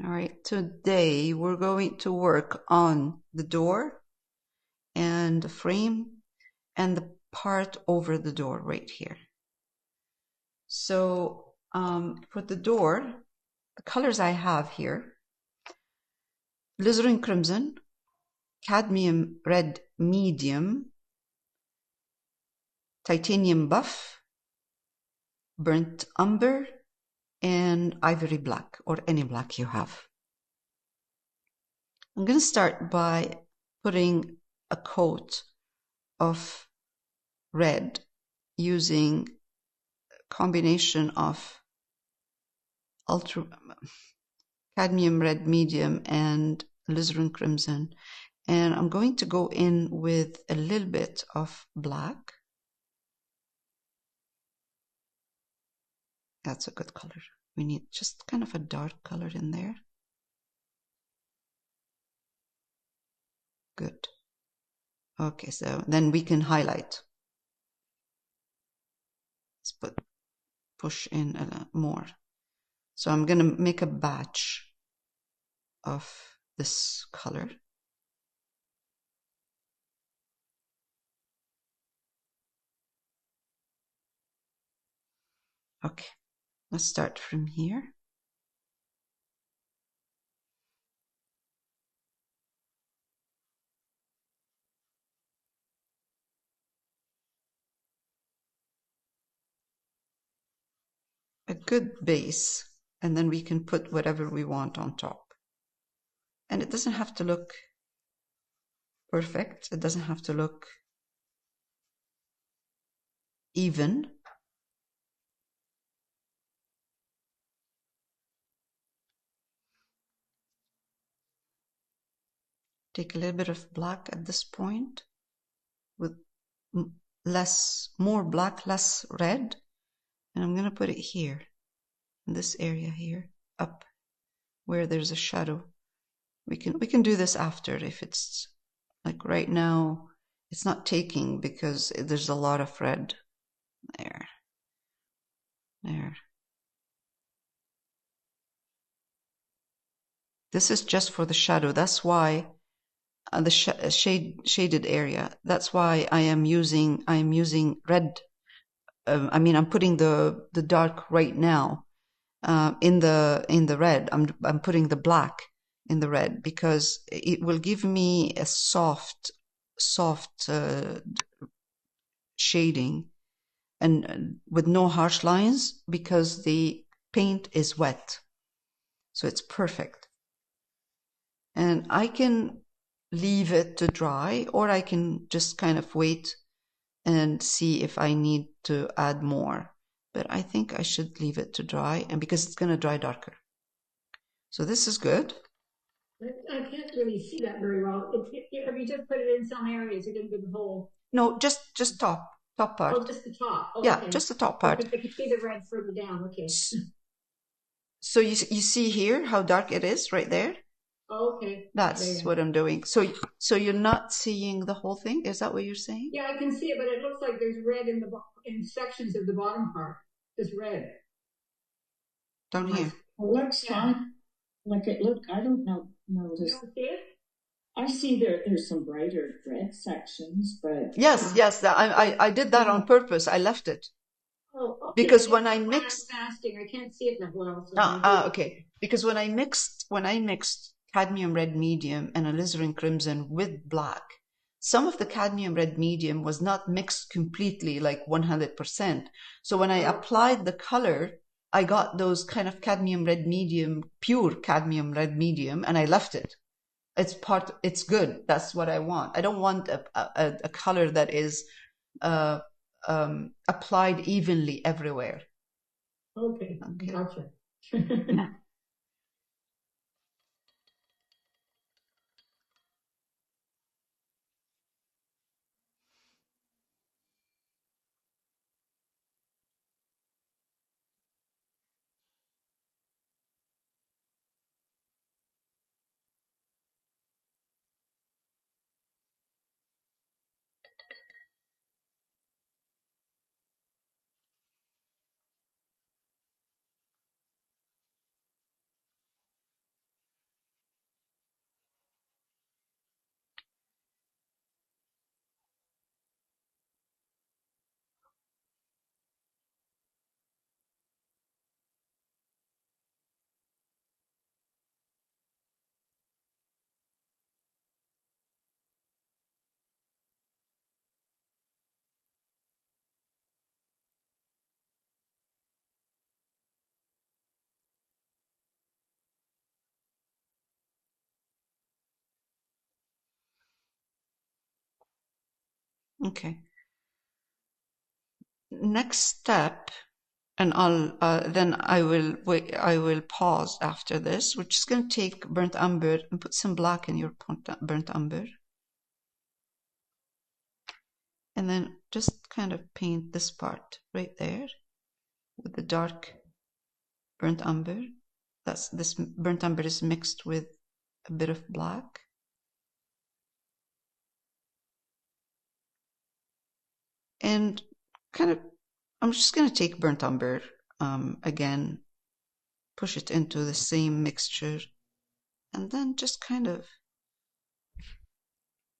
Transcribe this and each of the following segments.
All right, today we're going to work on the door and the frame and the part over the door right here. So for the door, the colors I have here: Alizarin Crimson, Cadmium Red Medium, Titanium Buff, Burnt Umber, and Ivory Black, or any black you have. I'm going to start by putting a coat of red using a combination of Cadmium Red Medium and Alizarin Crimson. And I'm going to go in with a little bit of black. That's a good color. We need just kind of a dark color in there. Good. Okay, so then we can highlight. Let's push in a lot more. So I'm going to make a batch of this color. Okay, let's start from here. A good base, and then we can put whatever we want on top. And it doesn't have to look perfect. It doesn't have to look even. Take a little bit of black at this point with more black, less red. And I'm going to put it here, in this area here, up where there's a shadow. We can do this after if it's like right now. It's not taking because there's a lot of red there. This is just for the shadow. That's why the shaded area. That's why I am using red. I'm putting the dark right now in the red. I'm putting the black in the red because it will give me a soft shading and with no harsh lines because the paint is wet, so it's perfect. And I can leave it to dry, or I can just kind of wait and see if I need to add more. But I think I should leave it to dry, and because it's going to dry darker. So this is good. I can't really see that very well. If you just put it in some areas, you didn't do the whole. No, just top part. Oh, just the top. Oh, yeah, okay. Just the top part. I can see the red further down. Okay. So you see here how dark it is right there. Oh, okay. That's what I'm doing. So you're not seeing the whole thing? Is that what you're saying? Yeah, I can see it, but it looks like there's red in sections of the bottom part. Just red. Down here. It looks fine. Like it look. I don't know. No, you don't see it? I see there's some brighter red sections, but yes, I did that on purpose. I left it. Oh, okay. Because when I mixed, fasting, I can't see it that well. So okay. Because when I mixed Cadmium Red Medium and Alizarin Crimson with black, some of the Cadmium Red Medium was not mixed completely, like 100%. So when I applied the color, I got those kind of Cadmium Red Medium, pure Cadmium Red Medium, and I left it. It's good. That's what I want. I don't want a color that is applied evenly everywhere. Okay. Gotcha. Okay. Next step, and I will pause after this. We're just going to take burnt umber and put some black in your burnt umber. And then just kind of paint this part right there with the dark burnt umber. This burnt umber is mixed with a bit of black. And kind of, I'm just going to take burnt umber again, push it into the same mixture, and then just kind of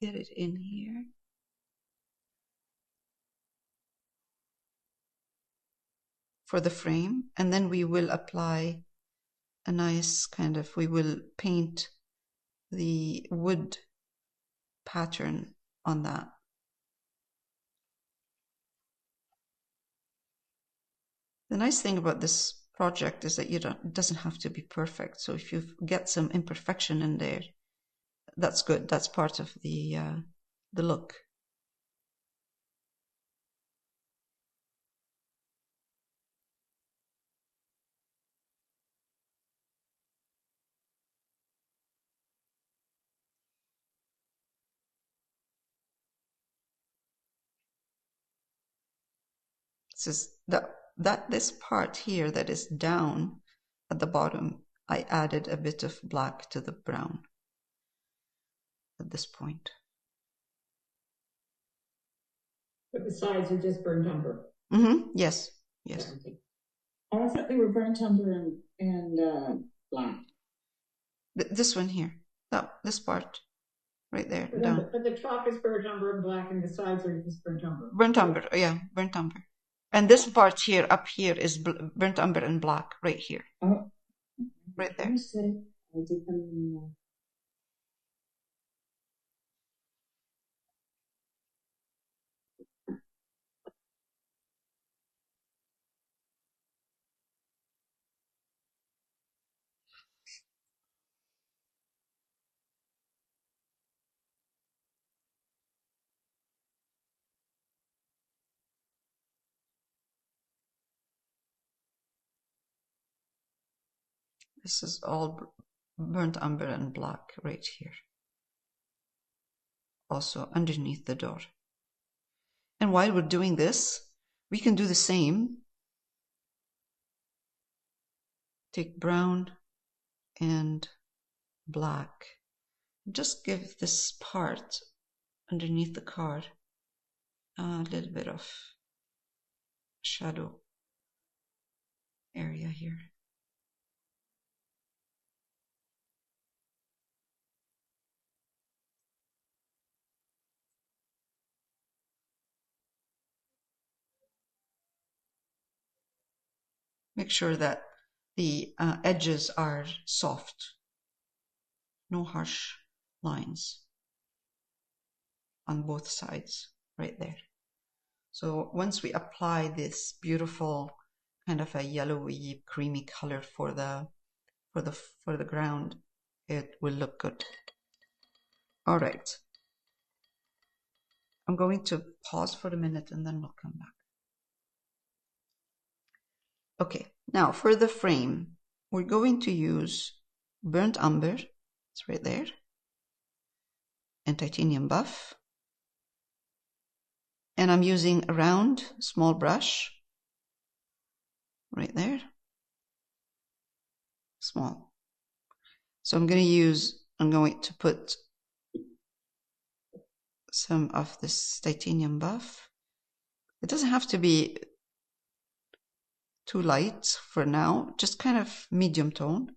get it in here. For the frame, and then we will apply a nice kind of, we will paint the wood pattern on that. The nice thing about this project is that it doesn't have to be perfect. So if you get some imperfection in there, that's good. That's part of the look. This is this part here that is down at the bottom, I added a bit of black to the brown at this point. But the sides are just burnt umber. Mm-hmm. Yes. Yes. Oh, I thought they were burnt umber and black. This one here. This part. Right there. But, down. But the top is burnt umber and black, and the sides are just burnt umber. Burnt umber. Yeah, burnt umber. And this part here, up here, is burnt umber and black. Right here. Oh. Right there. I did them. This is all burnt umber and black right here. Also underneath the door. And while we're doing this, we can do the same. Take brown and black. Just give this part underneath the card a little bit of shadow area here. Make sure that the edges are soft, no harsh lines on both sides, right there. So once we apply this beautiful kind of a yellowy, creamy color for the ground, it will look good. All right. I'm going to pause for a minute and then we'll come back. Okay, now for the frame, we're going to use burnt umber, it's right there, and titanium buff. And I'm using a round, small brush, right there, small. So I'm going to put some of this titanium buff. It doesn't have to be too light for now, just kind of medium tone.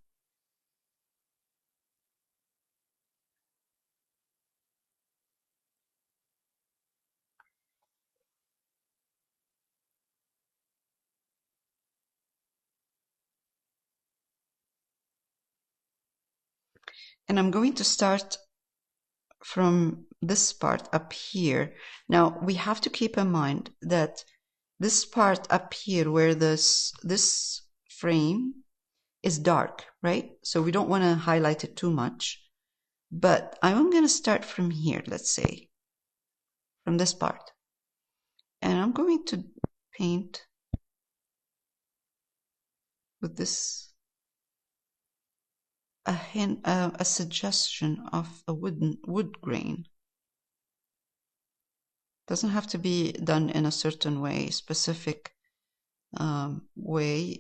And I'm going to start from this part up here. Now we have to keep in mind that this part up here where this frame is dark, right? So we don't want to highlight it too much. But I'm going to start from here, let's say, from this part. And I'm going to paint with this a suggestion of a wood grain. Doesn't have to be done in a certain way, specific way.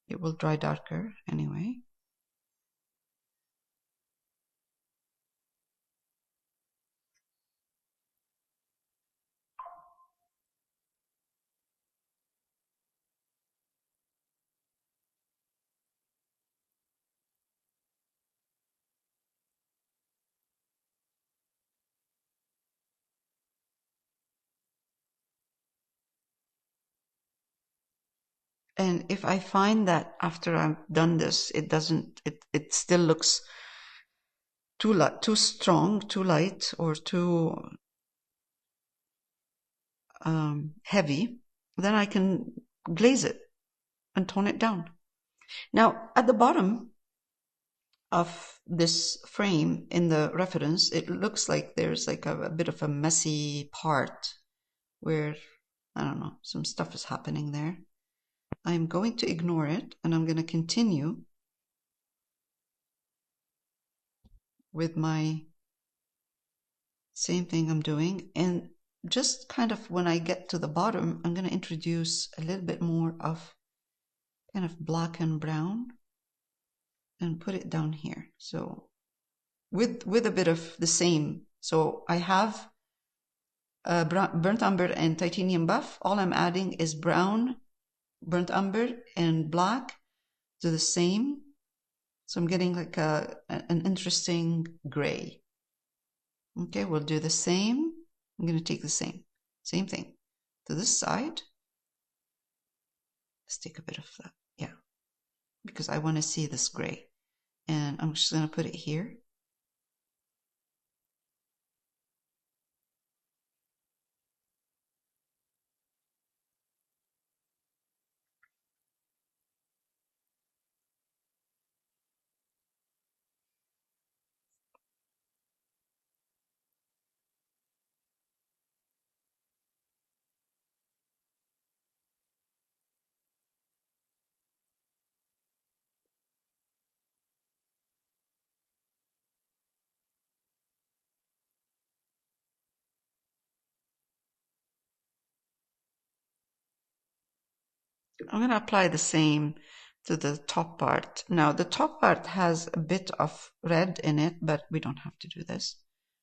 It will dry darker anyway. And if I find that after I've done this, it still looks too strong, too light, or too heavy, then I can glaze it and tone it down. Now, at the bottom of this frame in the reference, it looks like there's like a bit of a messy part where, I don't know, some stuff is happening there. I'm going to ignore it, and I'm going to continue with my same thing I'm doing. And just kind of when I get to the bottom, I'm going to introduce a little bit more of kind of black and brown and put it down here. So with a bit of the same. So I have burnt umber and titanium buff. All I'm adding is brown, burnt umber, and black to the same. So I'm getting like an interesting gray. Okay, we'll do the same. I'm going to take the same thing to this side. Let's take a bit of that, yeah, because I want to see this gray. And I'm just going to put it here. I'm going to apply the same to the top part. Now, the top part has a bit of red in it, but we don't have to do this.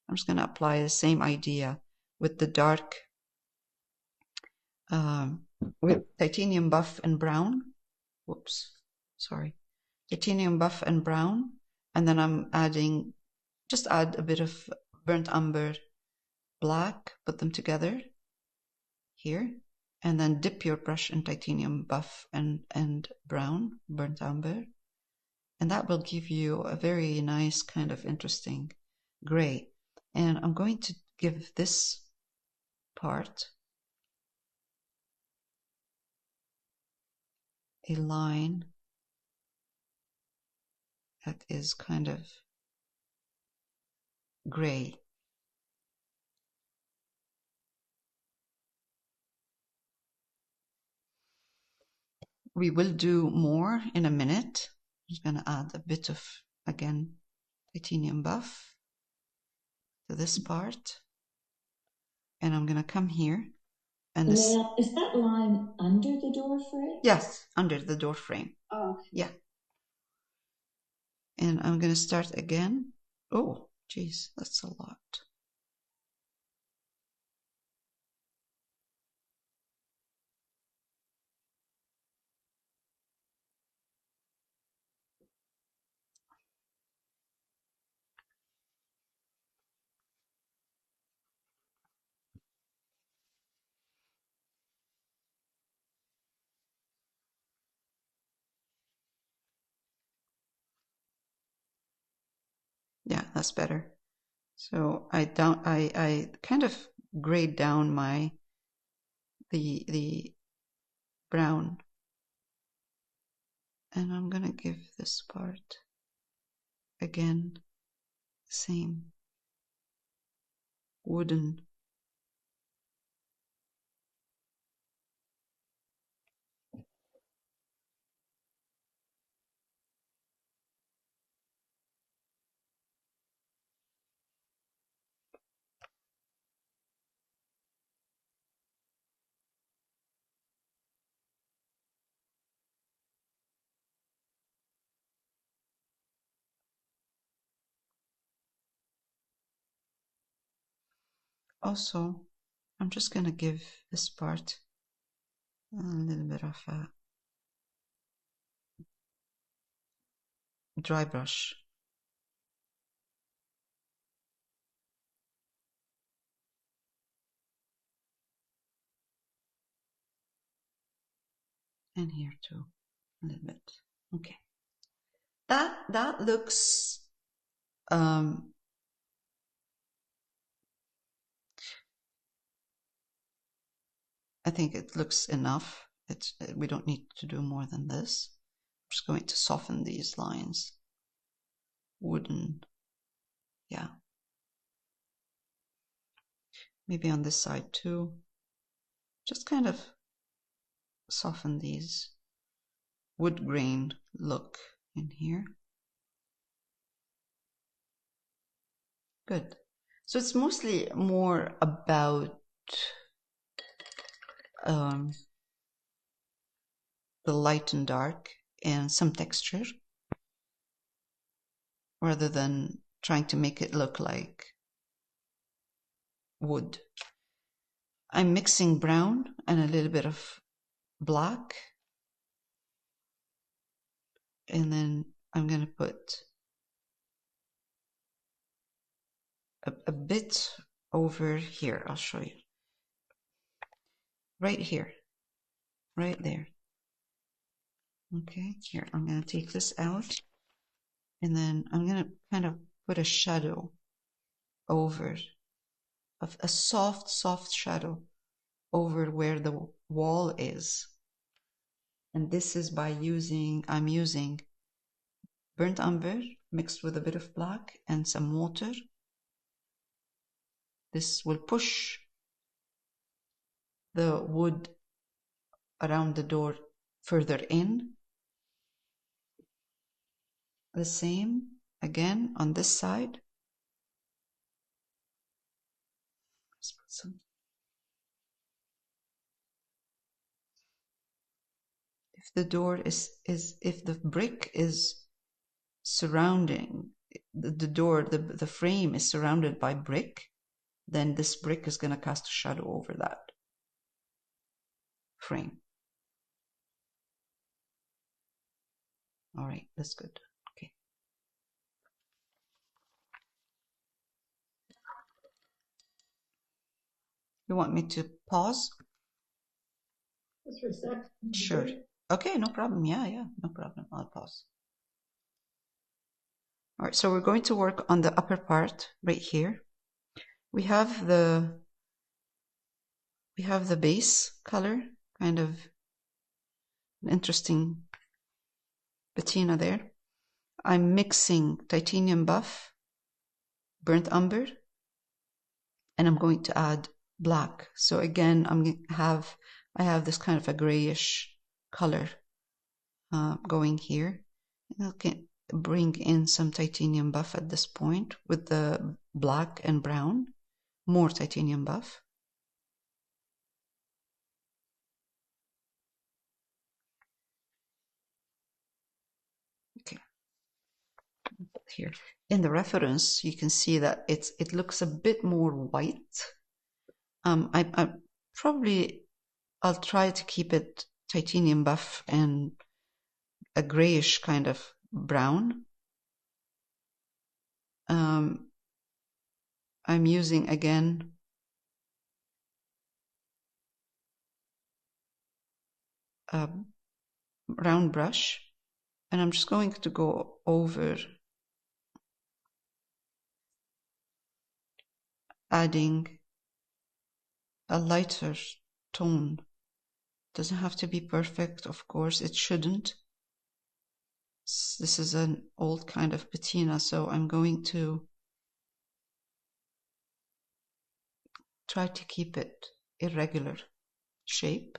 I'm just going to apply the same idea with the dark, with titanium buff and brown. Whoops, sorry. Titanium buff and brown. And then I'm adding, just add a bit of burnt umber black, put them together here. And then dip your brush in titanium buff and brown, burnt umber. And that will give you a very nice kind of interesting gray. And I'm going to give this part a line that is kind of gray. We will do more in a minute. I'm just going to add a bit of, again, titanium buff to this part. And I'm going to come here. And this, is that line under the door frame? Yes, under the door frame. Oh, okay. Yeah. And I'm going to start again. Oh, geez, that's a lot. Yeah, that's better. So I kind of grade down my the brown, and I'm gonna give this part again, same, wooden. Also, I'm just going to give this part a little bit of a dry brush. And here too, a little bit. Okay. That looks I think it looks enough. We don't need to do more than this. I'm just going to soften these lines. Wooden, yeah. Maybe on this side too. Just kind of soften these wood grain look in here. Good. So it's mostly more about the light and dark and some texture, rather than trying to make it look like wood. I'm mixing brown and a little bit of black, and then I'm going to put a bit over here. I'll show you. Right here. Right there. Okay, here, I'm going to take this out, and then I'm going to kind of put a shadow over, a soft shadow over where the wall is. And this is by I'm using burnt umber mixed with a bit of black and some water. This will push the wood around the door further in. The same again on this side. Let's put some. If the door if the brick is surrounding the door, the frame is surrounded by brick, then this brick is going to cast a shadow over that frame. All right, that's good. Okay. You want me to pause? Just for a sec. Sure. Okay, no problem. Yeah, no problem. I'll pause. All right, so we're going to work on the upper part right here. We have the base color, kind of an interesting patina there. I'm mixing titanium buff, burnt umber, and I'm going to add black. So again, I have this kind of a grayish color going here. And I can bring in some titanium buff at this point with the black and brown, more titanium buff. Okay. Here in the reference, you can see that it looks a bit more white. I'll try to keep it titanium buff and a grayish kind of brown. I'm using again a round brush, and I'm just going to go over adding a lighter tone. Doesn't have to be perfect, of course, it shouldn't. This is an old kind of patina, so I'm going to try to keep it irregular shape.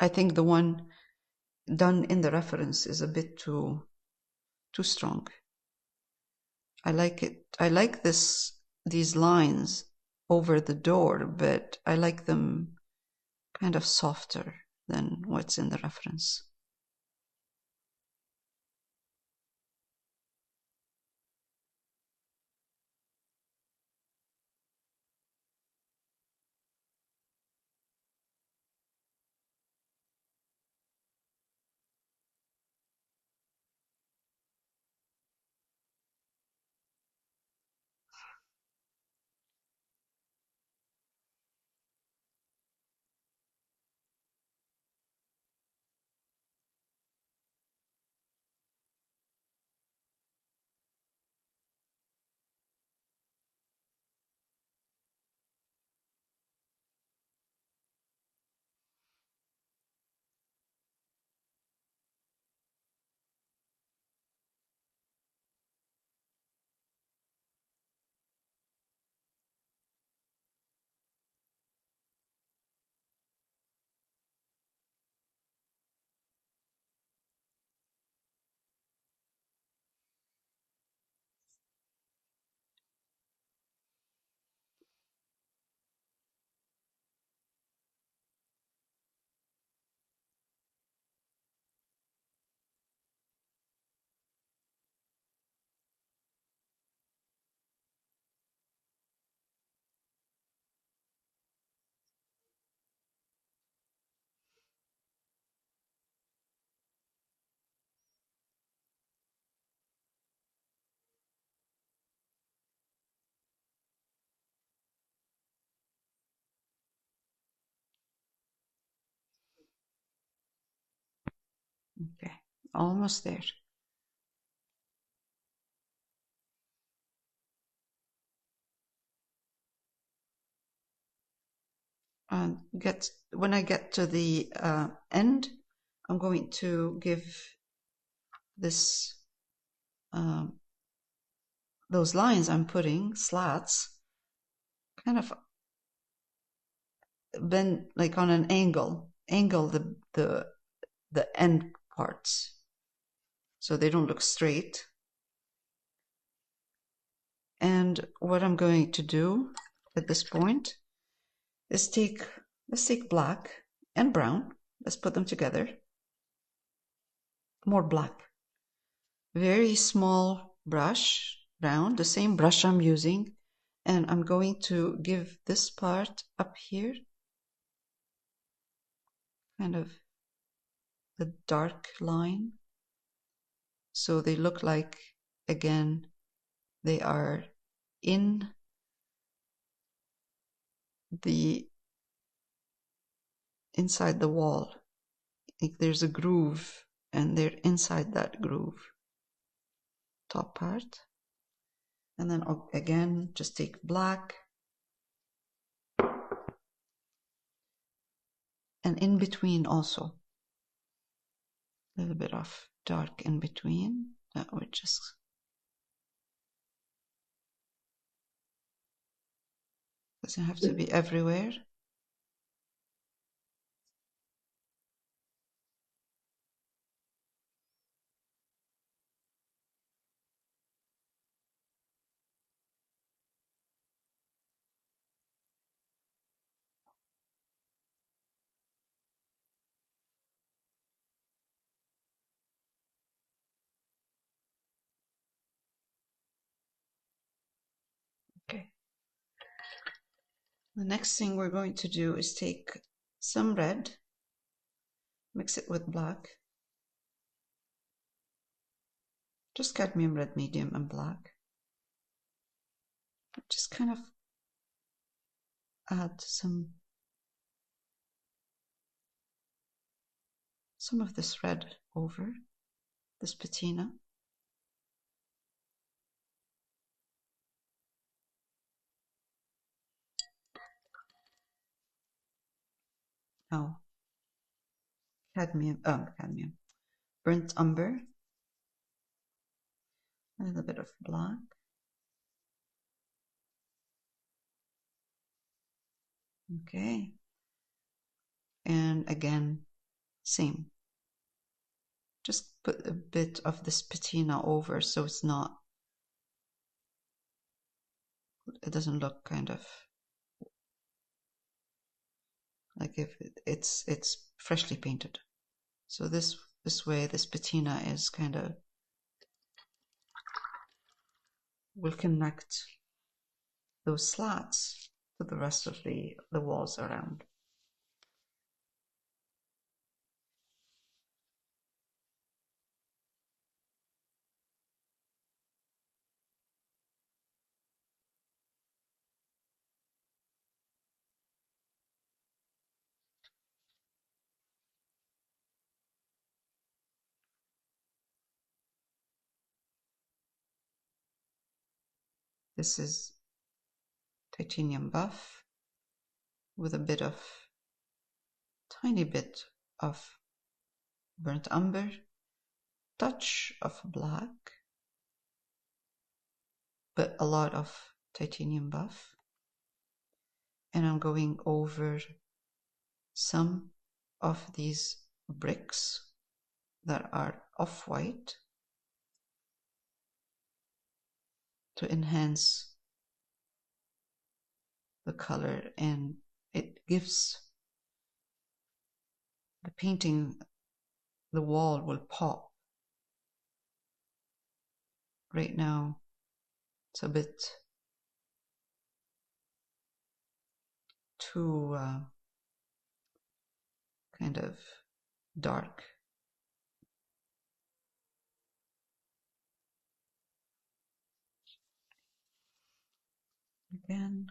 I think the one done in the reference is a bit too strong. I like it. I like these lines over the door, but I like them kind of softer than what's in the reference. Okay, almost there. When I get to the end, I'm going to give this those lines I'm putting, slats, kind of bend like on an angle the end parts so they don't look straight. And what I'm going to do at this point is let's take black and brown. Let's put them together. More black. Very small brush, brown, the same brush I'm using. And I'm going to give this part up here kind of the dark line. So they look like, again, they are in inside the wall. Like there's a groove and they're inside that groove. Top part. And then again, just take black. And in between also. A little bit of dark in between. That would just doesn't have to be everywhere. Okay. The next thing we're going to do is take some red, mix it with black, just Cadmium Red Medium and black. Just kind of add some some of this red over this patina. Now, cadmium, burnt umber, a little bit of black. Okay. And again, same. Just put a bit of this patina over so it's not, it doesn't look kind of like if it's freshly painted. So this way, this patina is kind of, will connect those slats to the rest of the walls around. This is titanium buff with a bit of, tiny bit of burnt umber, touch of black, but a lot of titanium buff. And I'm going over some of these bricks that are off-white to enhance the color, and it gives the painting, the wall will pop. Right now it's a bit too kind of dark. Again,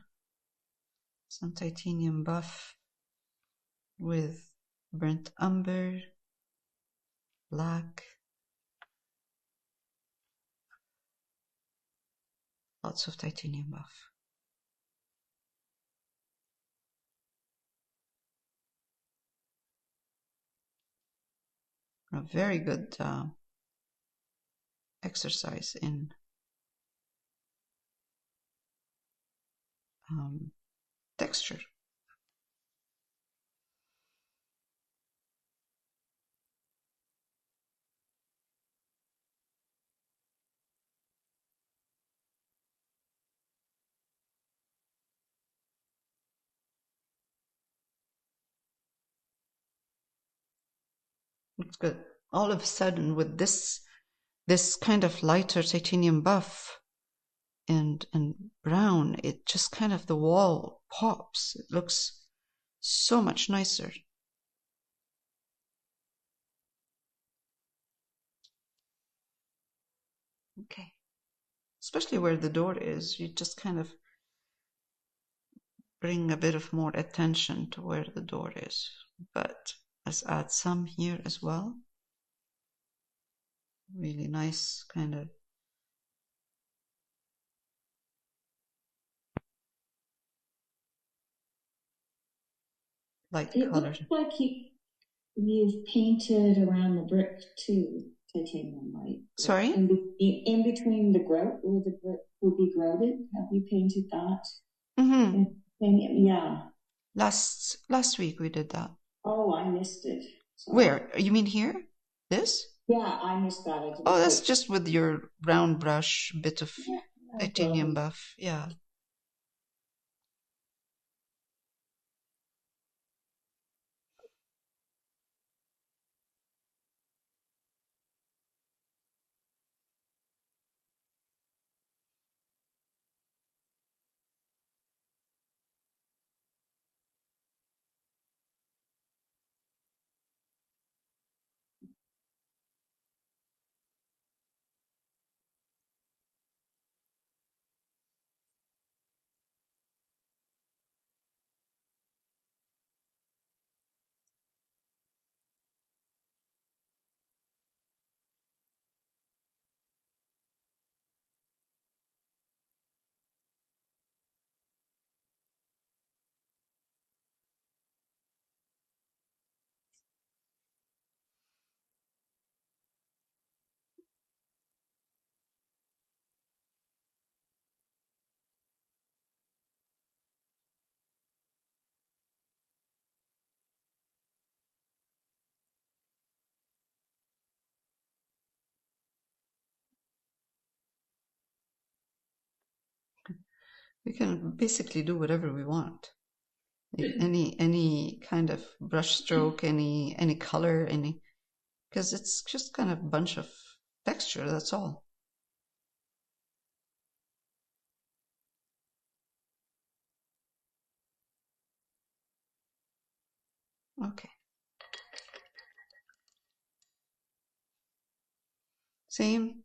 some titanium buff with burnt umber, black, lots of titanium buff. A very good exercise in texture. It's good. All of a sudden, with this kind of lighter titanium buff and brown, it just kind of, the wall pops. It looks so much nicer. Okay. Especially where the door is, you just kind of bring a bit of more attention to where the door is. But let's add some here as well. Really nice kind of light color. It looks like you've painted around the brick too, titanium white. Sorry? In between the grout, where the brick will be grouted, have you painted that? Mm-hmm. Yeah. Last week we did that. Oh, I missed it. Sorry. Where? You mean here? This? Yeah, I missed that. Oh, that's just with your round brush, bit of titanium buff. Yeah. We can basically do whatever we want. Any kind of brush stroke, any color, because it's just kind of a bunch of texture, that's all. Okay. Same.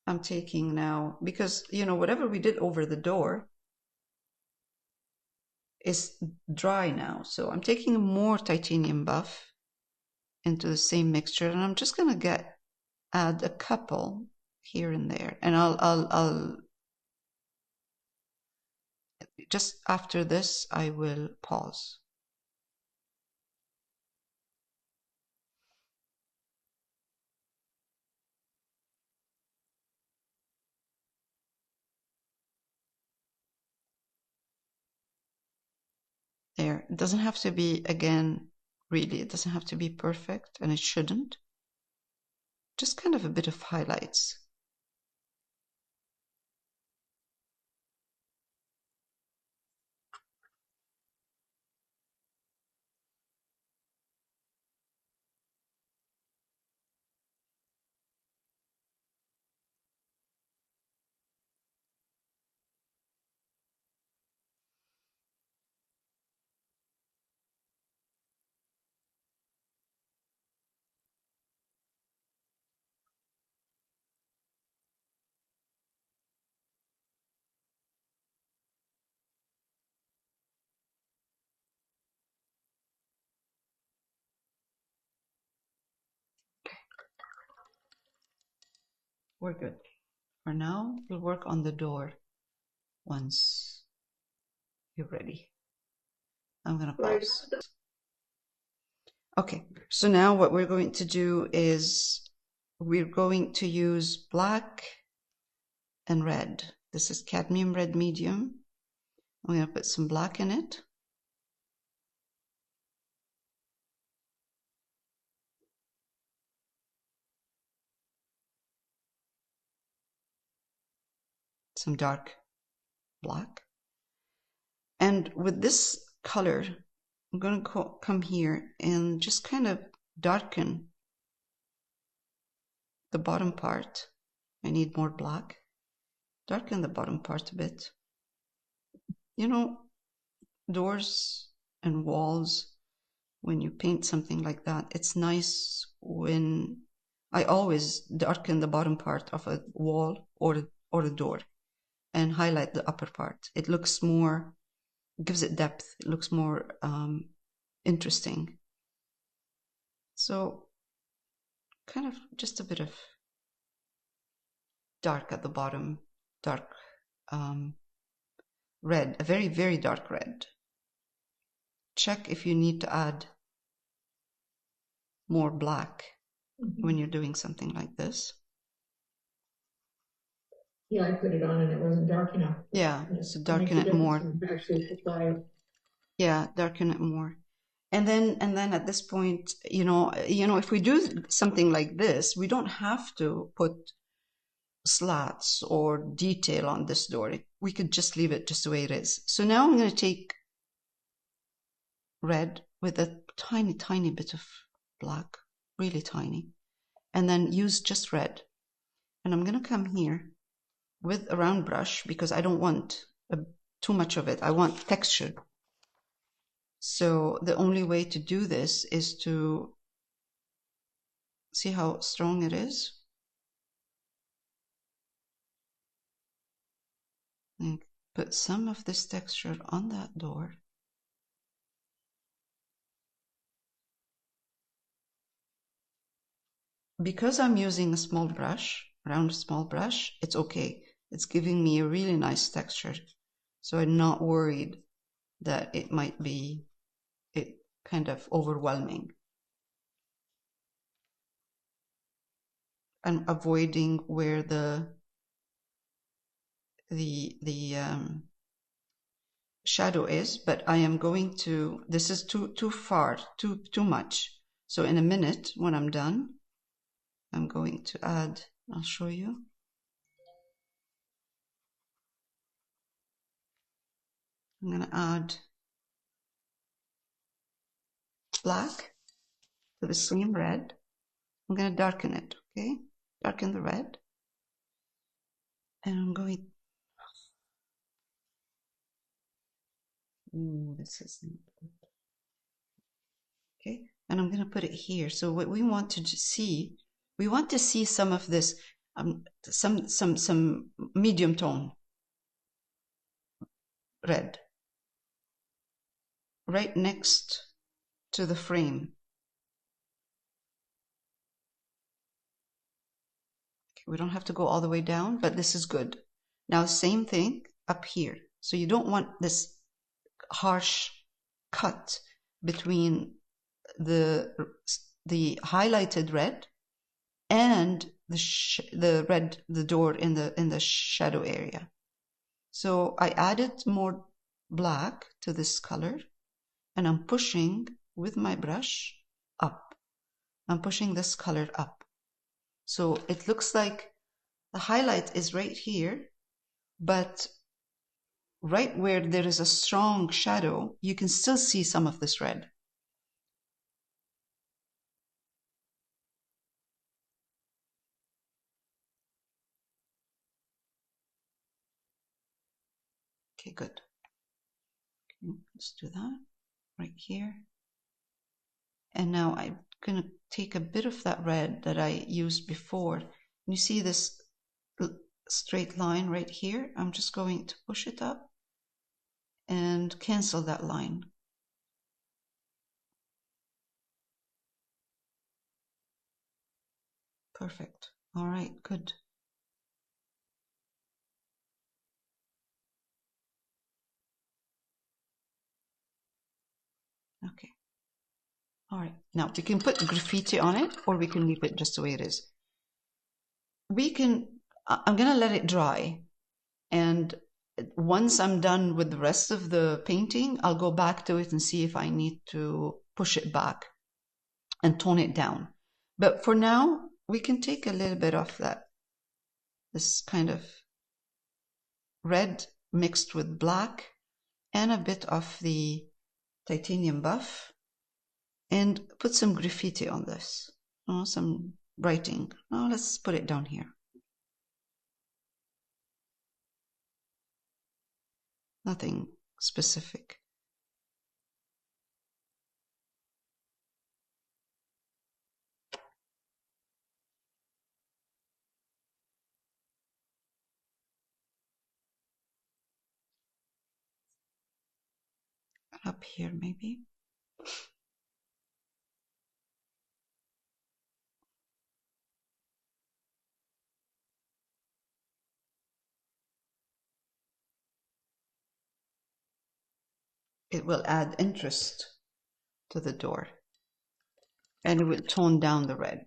I'm taking now, because, you know, whatever we did over the door is dry now. So I'm taking more titanium buff into the same mixture, and I'm just going to add a couple here and there. And I'll just after this, I will pause. There. It doesn't have to be, again, really, it doesn't have to be perfect, and it shouldn't. Just kind of a bit of highlights. We're good. For now, we'll work on the door once you're ready. I'm going to pause. Okay, so now what we're going to do is we're going to use black and red. This is Cadmium Red Medium. I'm going to put some black in it. Some dark black. And with this color, I'm going to come here and just kind of darken the bottom part. I need more black. Darken the bottom part a bit. You know, doors and walls, when you paint something like that, it's nice when I always darken the bottom part of a wall or a door and highlight the upper part. It looks more, gives it depth. It looks more interesting. So kind of just a bit of dark at the bottom, dark red, a very, very dark red. Check if you need to add more black when you're doing something like this. Yeah, I put it on and it wasn't dark enough. Yeah, so darken it more. Actually apply it. Yeah, darken it more. And then at this point, you know, if we do something like this, we don't have to put slats or detail on this door. We could just leave it just the way it is. So now I'm going to take red with a tiny, tiny bit of black, really tiny, and then use just red. And I'm going to come here with a round brush because I don't want too much of it. I want texture. So the only way to do this is to see how strong it is. And put some of this texture on that door. Because I'm using a small brush, round small brush, it's okay. It's giving me a really nice texture. So I'm not worried that it might be kind of overwhelming. I'm avoiding where the shadow is, but I am going to, this is too far, too much. So in a minute, when I'm done, I'm going to add, I'll show you. I'm going to add black to the same red. I'm going to darken it, okay? Darken the red. And I'm going... Ooh, this is not good. Okay, and I'm going to put it here. So what we want to see, we want to see some of this, some medium tone red right next to the frame. Okay, we don't have to go all the way down, but this is good. Now, same thing up here. So you don't want this harsh cut between the highlighted red and the red, the door in the shadow area. So I added more black to this color, and I'm pushing with my brush up. I'm pushing this color up. So it looks like the highlight is right here, but right where there is a strong shadow, you can still see some of this red. Okay, good. Okay, let's do that right here. And now I'm going to take a bit of that red that I used before. You see this straight line right here? I'm just going to push it up and cancel that line. Perfect. All right, good. Okay. All right. Now we can put graffiti on it, or we can leave it just the way it is. We can, I'm going to let it dry. And once I'm done with the rest of the painting, I'll go back to it and see if I need to push it back and tone it down. But for now, we can take a little bit of that, this kind of red mixed with black and a bit of the titanium buff, and put some graffiti on this. Oh, some writing. Oh, let's put it down here. Nothing specific. Up here, maybe. It will add interest to the door, and it will tone down the red.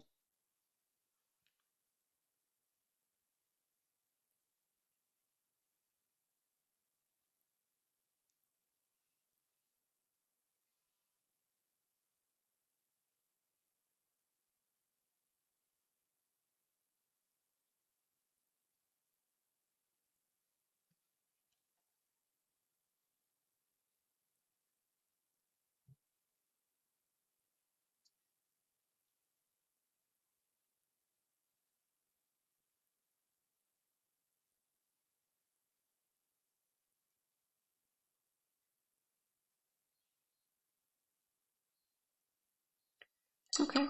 Okay.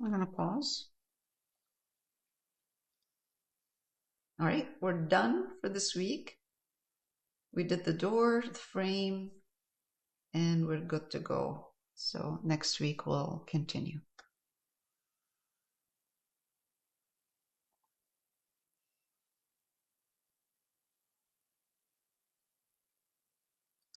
I'm going to pause. All right, we're done for this week. We did the door, the frame, and we're good to go. So next week we'll continue.